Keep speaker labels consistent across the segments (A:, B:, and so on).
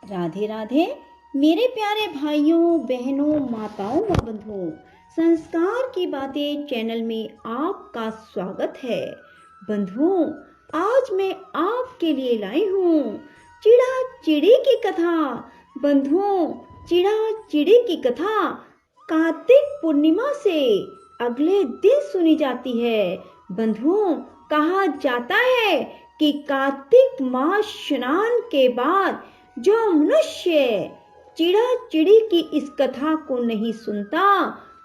A: राधे राधे मेरे प्यारे भाइयों बहनों माताओं व बंधुओं, संस्कार की बातें चैनल में आपका स्वागत है। बंधुओं, आज मैं आपके लिए लाई हूँ चिड़ा चिड़ी की कथा। बंधुओं, चिड़ा चिड़ी की कथा कार्तिक पूर्णिमा से अगले दिन सुनी जाती है। बंधुओं, कहा जाता है कि कार्तिक मास स्नान के बाद जो मनुष्य चिड़ा चिड़ी की इस कथा को नहीं सुनता,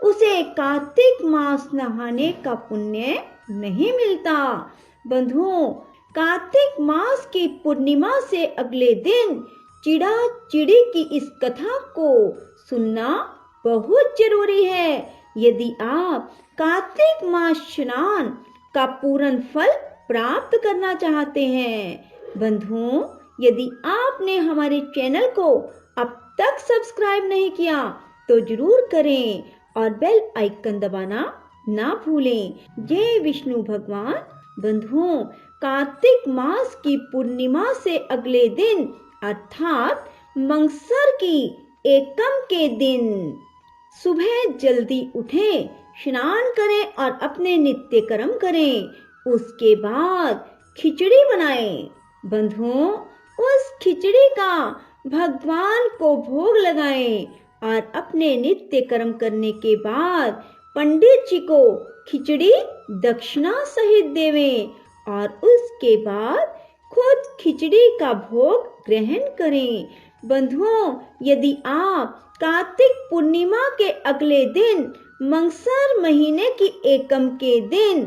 A: उसे कार्तिक मास नहाने का पुण्य नहीं मिलता। बंधुओं, कार्तिक मास की पूर्णिमा से अगले दिन चिड़ा चिड़ी की इस कथा को सुनना बहुत जरूरी है। यदि आप कार्तिक मास स्नान का पूर्ण फल प्राप्त करना चाहते हैं। बंधुओं, यदि आपने हमारे चैनल को अब तक सब्सक्राइब नहीं किया तो जरूर करें और बेल आइकन दबाना ना भूलें। जय विष्णु भगवान। बंधुओं, कार्तिक मास की पूर्णिमा से अगले दिन अर्थात मंगसर की एकम के दिन सुबह जल्दी उठें, स्नान करें और अपने नित्य कर्म करें। उसके बाद खिचड़ी बनाएं। बंधुओं, उस खिचड़ी का भगवान को भोग लगाएं और अपने नित्य कर्म करने के बाद पंडित जी को खिचड़ी दक्षिणा सहित देवें और उसके बाद खुद खिचड़ी का भोग ग्रहण करें। बंधुओं, यदि आप कार्तिक पूर्णिमा के अगले दिन मंगसर महीने की एकम के दिन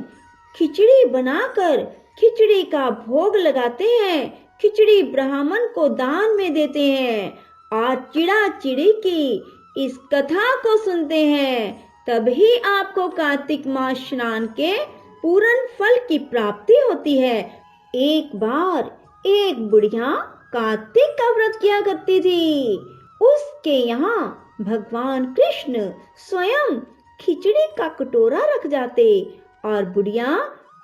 A: खिचड़ी बनाकर खिचड़ी का भोग लगाते हैं, खिचड़ी ब्राह्मण को दान में देते हैं और चिड़ा चिड़ी की इस कथा को सुनते हैं, तभी आपको कार्तिक मास स्नान के पूर्ण फल की प्राप्ति होती है। एक बार एक बुढ़िया कार्तिक का व्रत किया करती थी। उसके यहाँ भगवान कृष्ण स्वयं खिचड़ी का कटोरा रख जाते और बुढ़िया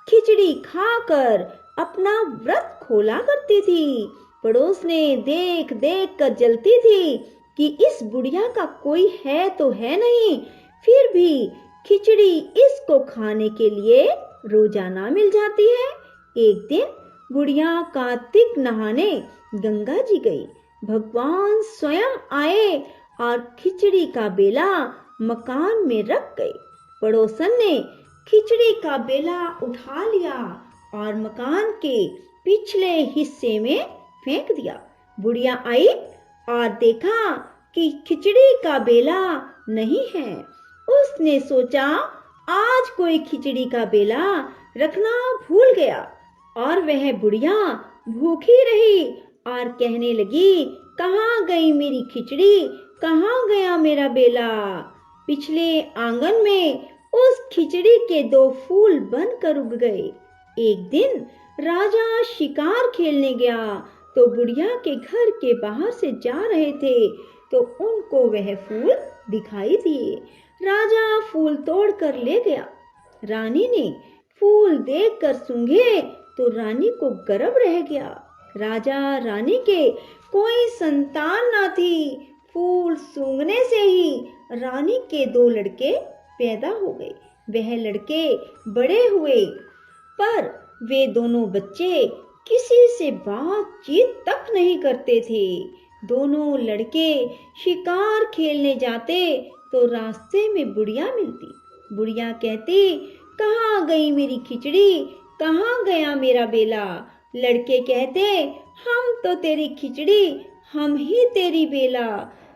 A: खिचड़ी खाकर अपना व्रत खोला करती थी। पड़ोस ने देख देख कर जलती थी कि इस बुढ़िया का कोई है तो है नहीं, फिर भी खिचड़ी इसको खाने के लिए रोजाना मिल जाती है। एक दिन बुढ़िया कार्तिक नहाने गंगा जी गई। भगवान स्वयं आए और खिचड़ी का बेला मकान में रख गए। पड़ोसन ने खिचड़ी का बेला उठा लिया और मकान के पिछले हिस्से में फेंक दिया। बुढ़िया आई और देखा कि खिचड़ी का बेला नहीं है। उसने सोचा आज कोई खिचड़ी का बेला रखना भूल गया और वह बुढ़िया भूखी रही और कहने लगी, कहाँ गई मेरी खिचड़ी, कहाँ गया मेरा बेला। पिछले आंगन में उस खिचड़ी के 2 फूल बनकर उग गए। एक दिन राजा शिकार खेलने गया तो बुढ़िया के घर के बाहर से जा रहे थे तो उनको वह फूल दिखाई दिए। राजा फूल तोड़कर ले गया। रानी ने फूल देखकर सूंघे तो रानी को गर्व रह गया। राजा रानी के कोई संतान ना थी। फूल सूंघने से ही रानी के 2 लड़के पैदा हो गए। वह लड़के बड़े हुए पर वे दोनों बच्चे किसी से बातचीत तक नहीं करते थे। दोनों लड़के शिकार खेलने जाते तो रास्ते में बुढ़िया मिलती। बुढ़िया कहती, कहाँ गई मेरी खिचड़ी, कहाँ गया मेरा बेला। लड़के कहते, हम तो तेरी खिचड़ी, हम ही तेरी बेला।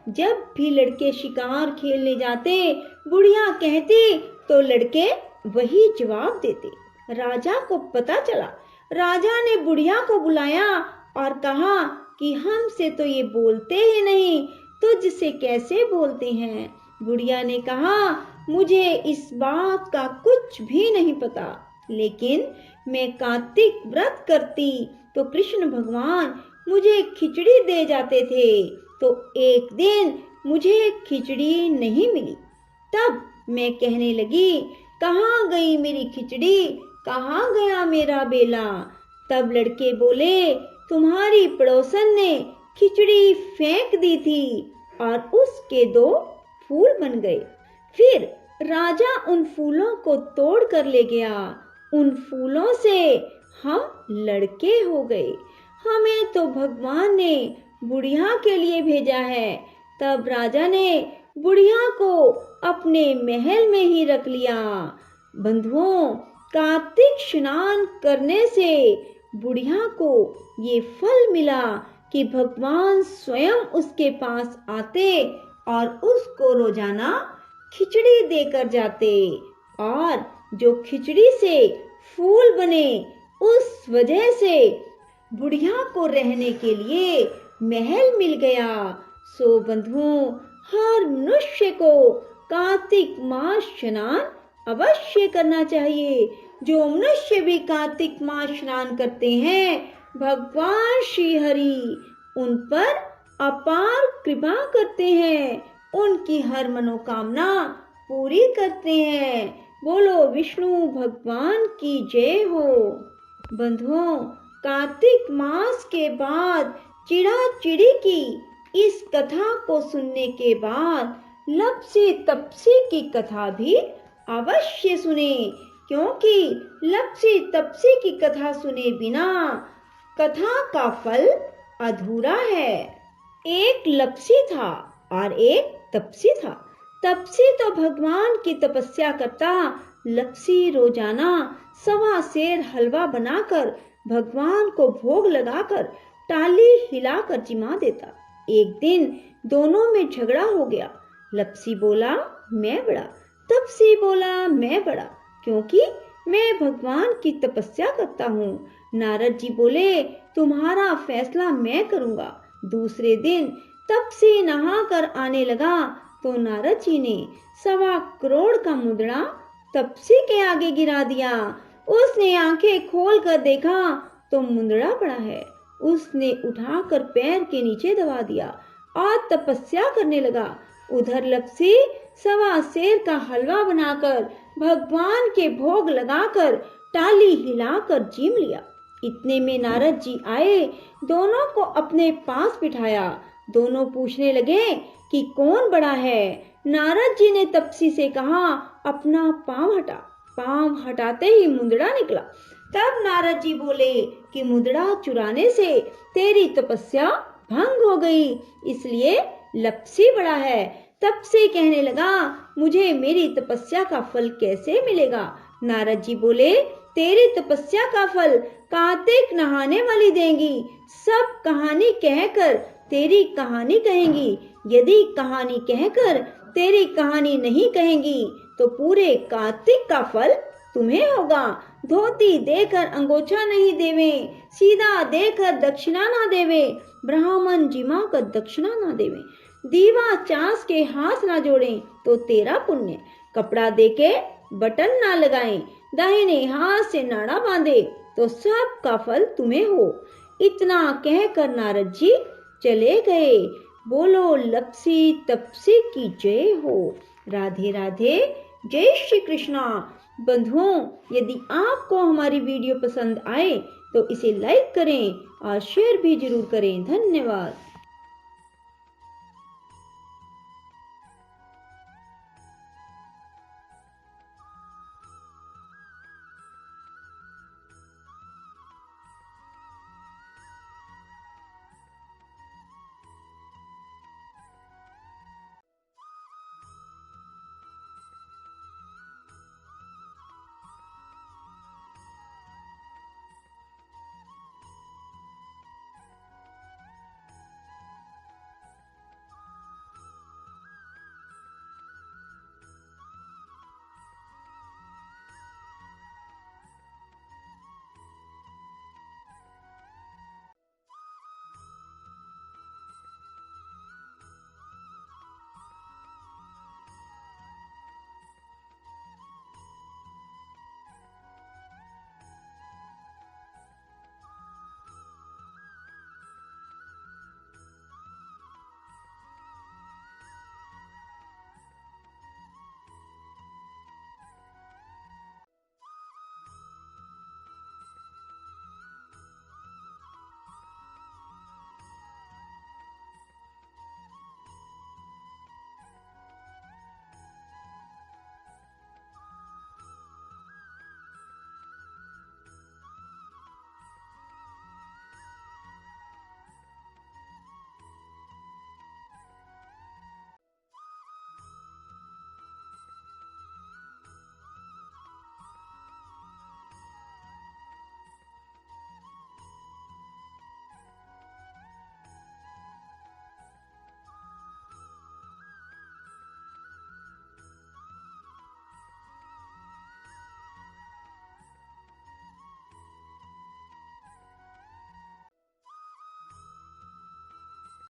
A: जब भी लड़के शिकार खेलने जाते बुढ़िया कहती तो लड़के वही जवाब देते। राजा को पता चला। राजा ने बुढ़िया को बुलाया और कहा कि हमसे तो ये बोलते ही नहीं, तुझसे कैसे बोलते हैं। बुढ़िया ने कहा, मुझे इस बात का कुछ भी नहीं पता, लेकिन मैं कार्तिक व्रत करती तो कृष्ण भगवान मुझे खिचड़ी दे जाते थे, तो एक दिन मुझे खिचड़ी नहीं मिली। तब मैं कहने लगी, कहाँ गई मेरी खिचड़ी, कहाँ गया मेरा बेला। तब लड़के बोले, तुम्हारी पड़ोसन ने खिचड़ी फेंक दी थी और उसके 2 फूल बन गए। फिर राजा उन फूलों को तोड़ कर ले गया। उन फूलों से हम लड़के हो गए। हमें तो भगवान ने बुढ़िया के लिए भेजा है। तब राजा ने बुढ़िया को अपने महल में ही रख लिया। बंधुओं, कार्तिक स्नान करने से बुढ़िया को ये फल मिला कि भगवान स्वयं उसके पास आते और उसको रोजाना खिचड़ी देकर जाते। और जो खिचड़ी से फूल बने, उस वजह से बुढ़िया को रहने के लिए महल मिल गया। सो बंधुओं, हर मनुष्य को कार्तिक मास स्नान अवश्य करना चाहिए। जो मनुष्य भी कार्तिक मास स्नान करते हैं, भगवान श्री हरि उन पर अपार कृपा करते हैं, उनकी हर मनोकामना पूरी करते हैं। बोलो विष्णु भगवान की जय हो। बंधुओं, कार्तिक मास के बाद चिड़ा चिड़ी की इस कथा को सुनने के बाद लप्सी तप्सी की कथा भी अवश्य सुने, क्योंकि लप्सी तप्सी की कथा सुने बिना कथा का फल अधूरा है। एक लप्सी था और एक तप्सी था। तप्सी तो भगवान की तपस्या करता। लप्सी रोजाना 1.25 सेर हलवा बनाकर भगवान को भोग लगाकर टाली हिलाकर जिमा देता। एक दिन दोनों में झगड़ा हो गया। लप्सी बोला मैं बड़ा, तप्सी बोला मैं बड़ा, क्योंकि मैं भगवान की तपस्या करता हूँ। नारद जी बोले तुम्हारा फैसला मैं करूँगा। दूसरे दिन तप्सी नहा कर आने लगा तो नारद जी ने 1.25 करोड़ का मुद्रा तप्सी के आगे गिरा दिया। उसने आंखें खोल कर देखा तो मुंदड़ा पड़ा है। उसने उठाकर पैर के नीचे दबा दिया और तपस्या करने लगा। उधर लप्सी 1.25 सेर का हलवा बनाकर भगवान के भोग लगाकर टाली हिलाकर जीम लिया। इतने में नारद जी आए, दोनों को अपने पास बिठाया। दोनों पूछने लगे कि कौन बड़ा है। नारद जी ने तप्सी से कहा अपना पांव हटा। पांव हटाते ही मुंदड़ा निकला। तब नारद जी बोले कि मुद्रा चुराने से तेरी तपस्या भंग हो गई, इसलिए लप्सी बड़ा है। तब से कहने लगा मुझे मेरी तपस्या का फल कैसे मिलेगा। नारद जी बोले तेरी तपस्या का फल कार्तिक नहाने वाली देंगी। सब कहानी कहकर तेरी कहानी कहेंगी। यदि कहानी कहकर तेरी कहानी नहीं कहेंगी तो पूरे कार्तिक का फल तुम्हें होगा। धोती देकर अंगोछा नहीं देवे, सीधा देकर दक्षिणा ना देवे, ब्राह्मण जिमा कर दक्षिणा ना देवे, दीवा चास के हाथ ना जोड़े तो तेरा पुण्य, कपड़ा देके बटन ना लगाएं, दाहिने हाथ से नाड़ा बांधे तो सब का फल तुम्हें हो। इतना कहकर नारद जी चले गए। बोलो लप्सी तप्सी की जय हो। राधे राधे, जय श्री कृष्णा। बंधुओं, यदि आपको हमारी वीडियो पसंद आए तो इसे लाइक करें और शेयर भी जरूर करें। धन्यवाद।